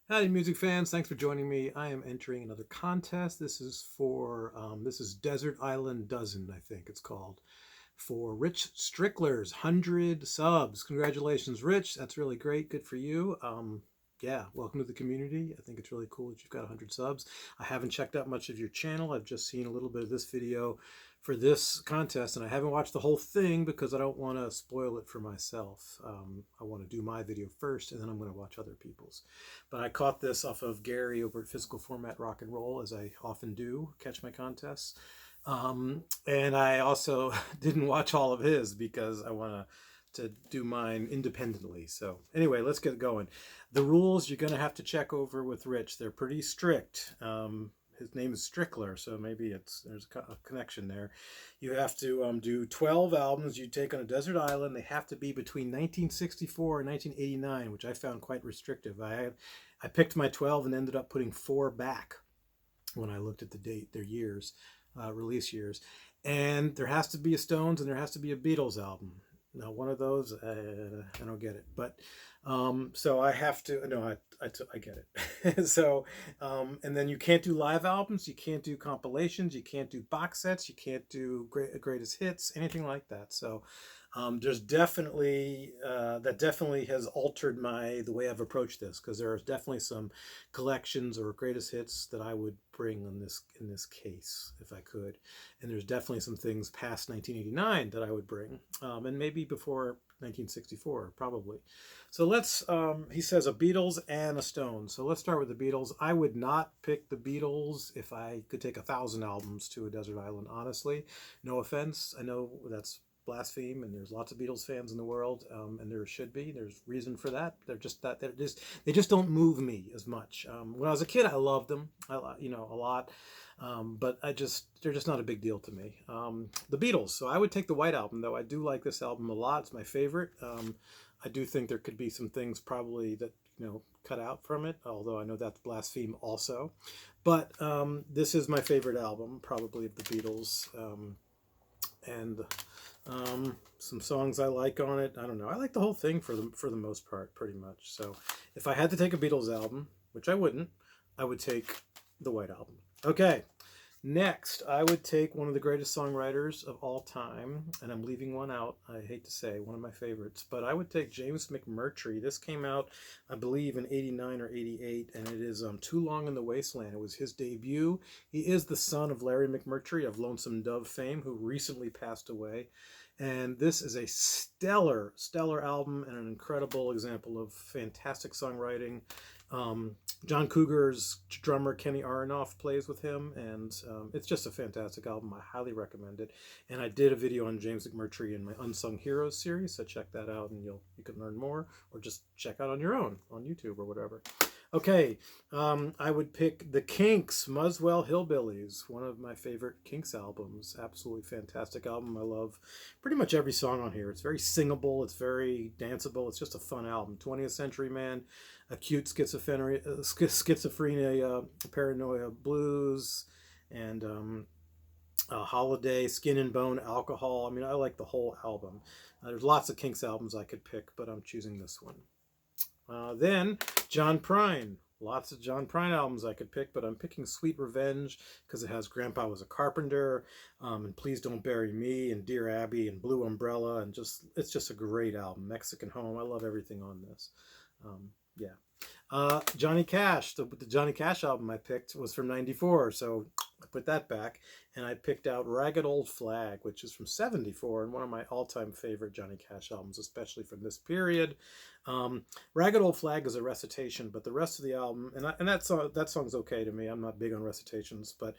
Howdy, music fans. Thanks for joining me. I am entering another contest. This is for, this is Desert Island Dozen, I think it's called, for Rich Strickler's 100 subs. Congratulations, Rich. That's really great. Good for you. Yeah, welcome to the community. I think it's really cool that you've got 100 subs. I haven't checked out much of your channel. I've just seen a little bit of this video for this contest, and I haven't watched the whole thing because I don't want to spoil it for myself. I want to do my video first, and then I'm going to watch other people's. But I caught this off of Gary over at Physical Format Rock and Roll, as I often do, catch my contests. And I also didn't watch all of his because I want to do mine independently. So anyway, let's get going. The rules you're going to have to check over with Rich. They're pretty strict. His name is Strickler, so maybe there's a connection there. You have to do 12 albums you take on a desert island. They have to be between 1964 and 1989, which I found quite restrictive. I picked my 12 and ended up putting 4 back when I looked at the date, their years, release years. And there has to be a Stones and there has to be a Beatles album. Now, one of those, I don't get it. But so I have to, no, I get it. So, and then you can't do live albums. You can't do compilations. You can't do box sets. You can't do greatest hits, anything like that. So there's definitely, that definitely has altered the way I've approached this, because there are definitely some collections or greatest hits that I would bring in this case if I could. And there's definitely some things past 1989 that I would bring, and maybe before 1964, probably. So let's, he says a Beatles and a Stones. So let's start with the Beatles. I would not pick the Beatles if I could take 1,000 albums to a desert island, honestly. No offense. I know that's blaspheme, and there's lots of Beatles fans in the world, and there should be. There's reason for that. They just don't move me as much. When I was a kid, I loved them, a lot. But they're just not a big deal to me. The Beatles. So I would take the White Album, though. I do like this album a lot. It's my favorite. I do think there could be some things probably that, cut out from it, although I know that's blaspheme also. But this is my favorite album, probably, of the Beatles. And some songs I like on it. I don't know. I like the whole thing for the most part, pretty much. So if I had to take a Beatles album, which I wouldn't, I would take the White Album. Okay. Next, I would take one of the greatest songwriters of all time, and I'm leaving one out, I hate to say, one of my favorites, but I would take James Mcmurtry. This came out, I believe, in 89 or 88, and it is Too Long in the Wasteland. It was his debut. He is the son of Larry McMurtry of Lonesome Dove fame, who recently passed away. And this is a stellar, stellar album and an incredible example of fantastic songwriting. John Cougar's drummer Kenny Aronoff plays with him, and it's just a fantastic album. I highly recommend it. And I did a video on James McMurtry in my Unsung Heroes series, so check that out, and you can learn more, or just check out on your own on YouTube or whatever. Okay, I would pick the Kinks, Muswell Hillbillies, one of my favorite Kinks albums. Absolutely fantastic album. I love pretty much every song on here. It's very singable. It's very danceable. It's just a fun album. 20th Century Man, acute schizophrenia, paranoia blues, and Holiday, Skin and Bone, Alcohol. I mean, I like the whole album. There's lots of Kinks albums I could pick, but I'm choosing this one. Then John Prine. Lots of John Prine albums I could pick, but I'm picking Sweet Revenge because it has Grandpa Was a Carpenter, and Please Don't Bury Me, and Dear Abby, and Blue Umbrella, and it's just a great album. Mexican Home. I love everything on this. Yeah. Johnny Cash. The Johnny Cash album I picked was from '94, so I put that back, and I picked out Ragged Old Flag, which is from '74, and one of my all-time favorite Johnny Cash albums, especially from this period. Ragged Old Flag is a recitation, but the rest of the album, and that song's okay to me. I'm not big on recitations, but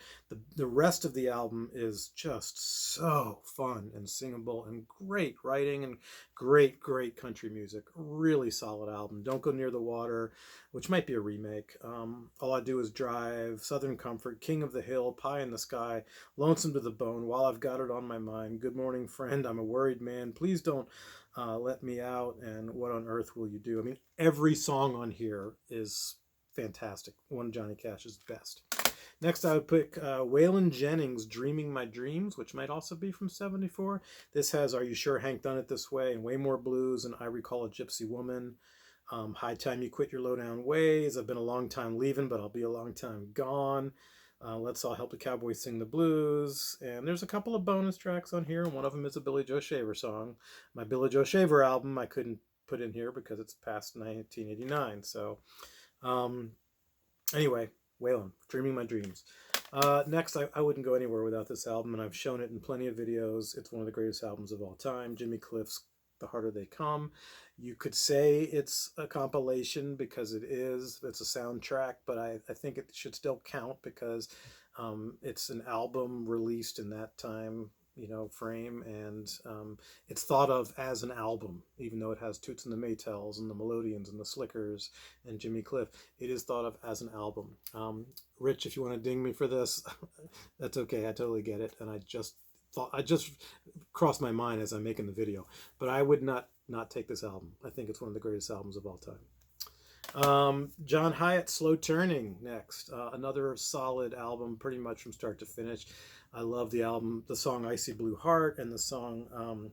the rest of the album is just so fun and singable and great writing and great country music. Really solid album. Don't Go Near the Water, which might be a remake. All I Do Is Drive, Southern Comfort, King of the Hill, Pie in the Sky, Lonesome to the Bone, While I've Got It on My Mind, Good Morning Friend, I'm a Worried Man, Please Don't Let Me Out, and What on Earth Will You Do? I mean, every song on here is fantastic. One of Johnny Cash's best. Next, I would pick Waylon Jennings' Dreaming My Dreams, which might also be from '74. This has Are You Sure Hank Done It This Way, and Way More Blues, and I Recall a Gypsy Woman. High Time You Quit Your Low Down Ways. I've been a long time leaving, but I'll be a long time gone. Let's All Help the Cowboys Sing the Blues. And there's a couple of bonus tracks on here. One of them is a Billy Joe Shaver song. My Billy Joe Shaver album I couldn't put in here because it's past 1989. So anyway, Waylon, Dreaming My Dreams. Next, I wouldn't go anywhere without this album, and I've shown it in plenty of videos. It's one of the greatest albums of all time. Jimmy Cliff's The Harder They Come. You could say it's a compilation because it is. It's a soundtrack, but I think it should still count because it's an album released in that time, frame, and it's thought of as an album, even though it has Toots and the Maytals and the Melodians and the Slickers and Jimmy Cliff. It is thought of as an album. Rich, if you want to ding me for this, that's okay. I totally get it, and I just crossed my mind as I'm making the video, but I would not take this album. I think it's one of the greatest albums of all time. John Hyatt, Slow Turning, next. Another solid album, pretty much from start to finish. I love the album, the song Icy Blue Heart, and the song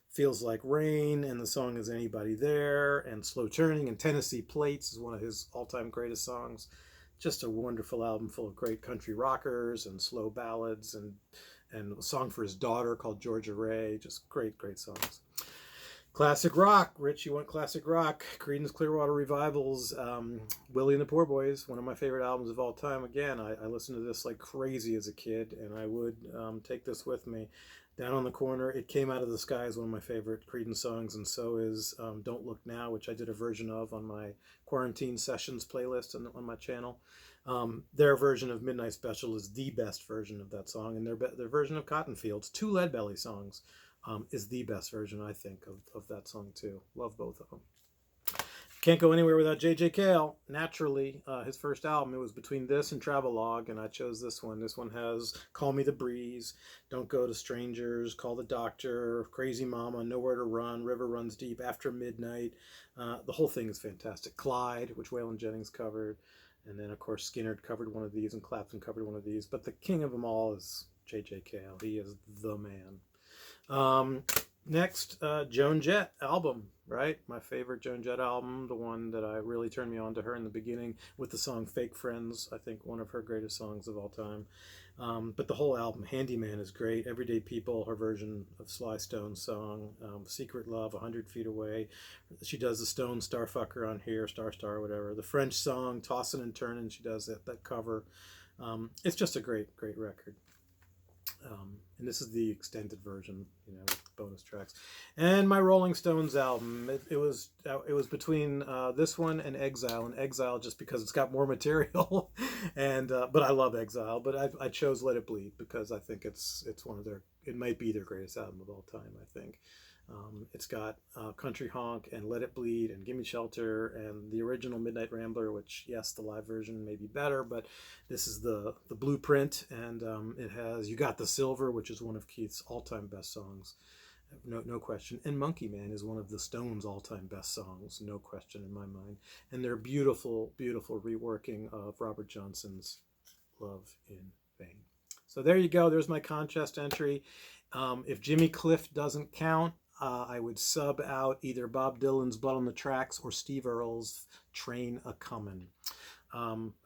Feels Like Rain, and the song Is Anybody There, and Slow Turning, and Tennessee Plates is one of his all-time greatest songs. Just a wonderful album full of great country rockers and slow ballads, and a song for his daughter called Georgia Ray. Just great songs. Classic rock. Rich, you want classic rock. Creedence Clearwater Revival's Willie and the Poor Boys, one of my favorite albums of all time. Again, I listened to this like crazy as a kid, and I would take this with me. Down on the Corner, It Came Out of the Sky is one of my favorite Creedence songs, and so is Don't Look Now, which I did a version of on my Quarantine Sessions playlist on my channel. Their version of Midnight Special is the best version of that song, and their version of Cotton Fields, two Lead Belly songs, is the best version, I think, of that song too. Love both of them. Can't go anywhere without J.J. Cale. Naturally, his first album, it was between this and Travelogue, and I chose this one. This one has Call Me the Breeze, Don't Go to Strangers, Call the Doctor, Crazy Mama, Nowhere to Run, River Runs Deep, After Midnight. The whole thing is fantastic. Clyde, which Waylon Jennings covered. And then, of course, Skinner covered one of these, and Clapton covered one of these. But the king of them all is J.J. Cale. He is the man. Next, Joan Jett album, right? My favorite Joan Jett album, the one that I really turned me on to her in the beginning with the song Fake Friends. I think one of her greatest songs of all time. But the whole album, Handyman, is great. Everyday People, her version of Sly Stone's song. Secret Love, 100 Feet Away. She does the Stone Starfucker on here, Star, whatever. The French song, Tossin' and Turnin', she does that cover. It's just a great record. And this is the extended version, with bonus tracks. And my Rolling Stones album, it was between this one and Exile, just because it's got more material. And but I love Exile, but I chose Let It Bleed because I think it's one of it might be their greatest album of all time, I think. It's got Country Honk and Let It Bleed and Gimme Shelter and the original Midnight Rambler, which, yes, the live version may be better, but this is the blueprint, and it has You Got the Silver, which is one of Keith's all-time best songs, no question, and Monkey Man is one of the Stones' all-time best songs, no question in my mind, and they're beautiful reworking of Robert Johnson's Love in Vain. So there you go. There's my contest entry. If Jimmy Cliff doesn't count, I would sub out either Bob Dylan's Blood on the Tracks or Steve Earle's Train A Comin'.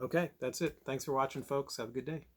Okay, that's it. Thanks for watching, folks. Have a good day.